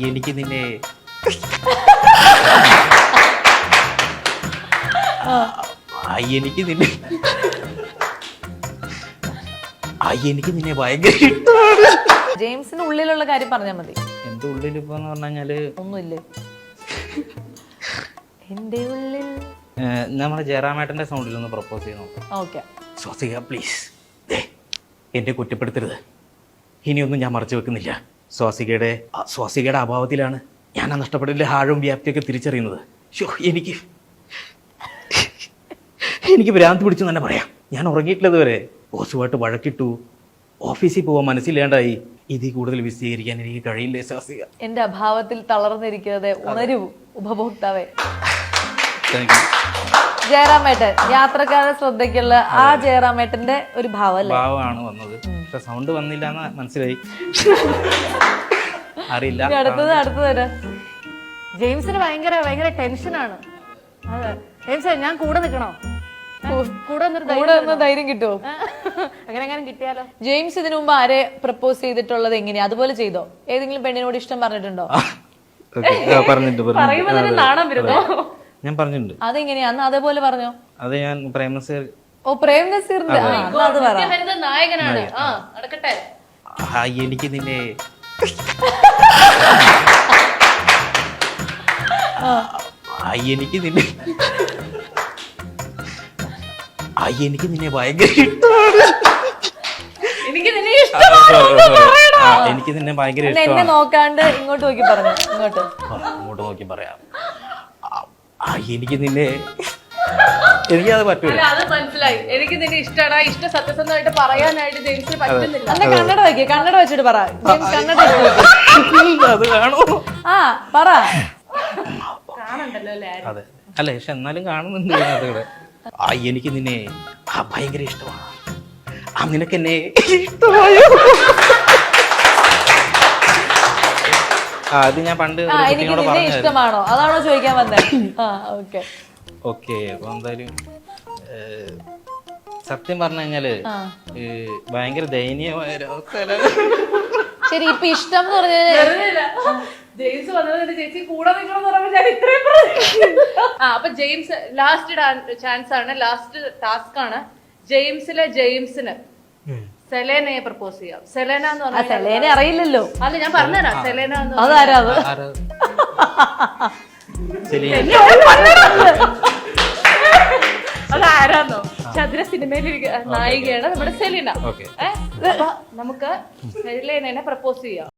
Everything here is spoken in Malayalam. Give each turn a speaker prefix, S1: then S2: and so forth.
S1: എനിക്ക് നിന്നെ എനിക്ക് നിന്നെ എനിക്ക് നിന്നെ ഭയങ്കര ഇഷ്ടമാണ്.
S2: ജെയിംസിന് ഉള്ളിലുള്ള കാര്യം പറഞ്ഞാൽ മതി.
S1: എന്റെ ഉള്ളിൽ ഇപ്പൊ പറഞ്ഞാല്
S2: ഒന്നുമില്ലേ? എന്റെ ഉള്ളിൽ
S1: നമ്മുടെ ജയറാമേട്ടന്റെ സൗണ്ടിൽ ഒന്ന് പ്രപ്പോസ് ചെയ്ത് നോക്കാം.
S2: ഓക്കെ.
S1: സ്വാസിക പ്ലീസ്, എന്നെ കുറ്റപ്പെടുത്തരുത്. ഇനിയൊന്നും ഞാൻ മറച്ചു വെക്കുന്നില്ല. സ്വാസികയുടെ അഭാവത്തിലാണ് ഞാൻ ആ നഷ്ടപ്പെടലിന്റെ ആഴവും വ്യാപ്തിയൊക്കെ തിരിച്ചറിയുന്നത്. എനിക്ക് ഭ്രാന്ത് പിടിച്ചു തന്നെ പറയാം. ഞാൻ ഉറങ്ങിയിട്ടില്ലതുവരെ. ബോസുമായിട്ട് വഴക്കിട്ടു, ഓഫീസിൽ പോവാൻ മനസ്സില്ലാണ്ടായി. ഇതിൽ കൂടുതൽ വിശദീകരിക്കാൻ എനിക്ക് കഴിയില്ലേ സ്വാസിക.
S2: എന്റെ അഭാവത്തിൽ തളർന്നിരിക്കുന്നത് ഉണരൂ ഉപഭോക്താവേ. ജയറാമേട്ടൻ യാത്രക്കാരുടെ ശ്രദ്ധയ്ക്കുള്ള ആ ജയറാമേട്ടന്റെ ഒരു
S1: ഭാവമാണ് വന്നത്. പക്ഷെ സൗണ്ട് വന്നില്ല എന്ന് മനസ്സിലായി. അറിയില്ല.
S2: അടുത്തത് വരാം. ജെയിംസിന് ഭയങ്കര ടെൻഷനാണ്. ജെയിംസ്, ഞാൻ കൂടെ നിൽക്കണോ? കൂടെ ധൈര്യം കിട്ടുമോ? അങ്ങനെ കിട്ടിയാലോ? ജെയിംസ് ഇതിനു മുമ്പ് ആരെ പ്രപ്പോസ് ചെയ്തിട്ടുള്ളത് എങ്ങനെയാ? അതുപോലെ ചെയ്തോ? ഏതെങ്കിലും പെണ്ണിനോട് ഇഷ്ടം പറഞ്ഞിട്ടുണ്ടോ?
S1: ഞാൻ പറഞ്ഞിട്ടുണ്ട്.
S2: അതെങ്ങനെയാ? അന്ന് അതേപോലെ പറഞ്ഞോ?
S1: അത് ഞാൻ പ്രേംനസീർ.
S2: ഓ, പ്രേംനസീറിന്റെ അത് പറ.
S3: നായകനാണ്. നടക്കട്ടെ.
S1: എനിക്ക് നിന്നെ എനിക്ക് നിന്നെ എനിക്ക് നിന്നെ ഭയങ്കര ഇഷ്ടമാണ്.
S2: എനിക്ക് നിന്നെ ഇഷ്ടമാണ്.
S1: എനിക്ക് നിന്നെ ഭയങ്കര
S2: എന്നെ
S1: ഇഷ്ടമാണ്.
S2: നോക്കാണ്ട് ഇങ്ങോട്ട് നോക്കി പറഞ്ഞു.
S1: ഇങ്ങോട്ട് നോക്കി പറയാം. എനിക്ക് നിന്നെ എനിക്കത് പറ്റൂല.
S3: അത് മനസ്സിലായി. എനിക്ക് നിന്നെ ഇഷ്ടമാണ്. ഇഷ്ടം സത്യസന്ധമായിട്ട് പറയാനായിട്ട് ജെയിംസിന് പറ്റുന്നില്ല.
S2: അല്ല, കണ്ണട വെച്ചിട്ട് പറ. കണ്ണട
S1: അത് കാണോ?
S2: ആ പറ.
S3: കാണണ്ടല്ലോ അല്ലേ?
S1: അതെ, അല്ല പക്ഷെ എന്നാലും കാണുന്നുണ്ട് അതുകൂടെ. എനിക്ക് നിന്നെ ഭയങ്കര ഇഷ്ടമാണ്. നിനക്ക് എന്നെ ഇഷ്ടമായോ? അത് ഞാൻ പണ്ട്
S2: എനിക്ക് നിന്നെ ഇഷ്ടമാണോ അതാണോ ചോദിക്കാൻ വന്നത്?
S1: ഓക്കെ. അപ്പൊ എന്തായാലും സത്യം പറഞ്ഞു കഴിഞ്ഞാല് ഭയങ്കര ദയനീയമായ ഒരു അവസ്ഥയിലാണ്.
S2: ശരി, ഇപ്പൊ ഇഷ്ടം എന്ന് പറഞ്ഞാൽ
S3: ജെയിംസ് വന്നത് ചേച്ചി കൂടെ നിൽക്കണം പറയുമ്പോൾ ഞാൻ ഇത്രയും പറഞ്ഞു. അപ്പൊ ജെയിംസ് ലാസ്റ്റ് ചാൻസ് ആണ്, ലാസ്റ്റ് ടാസ്ക് ആണ്. ജെയിംസിന് സെലേനയെ പ്രപ്പോസ് ചെയ്യാം. സെലേന എന്ന് പറഞ്ഞാൽ
S2: സെലേനെ അറിയില്ലല്ലോ.
S3: അല്ല, ഞാൻ പറഞ്ഞുതരാം. സെലേന
S2: അതാരാ?
S3: അതാരാന്നോ? ചതുര സിനിമയിൽ നായികയാണ് നമ്മുടെ സെലീന. നമുക്ക് സെലേനെ പ്രപ്പോസ് ചെയ്യാം.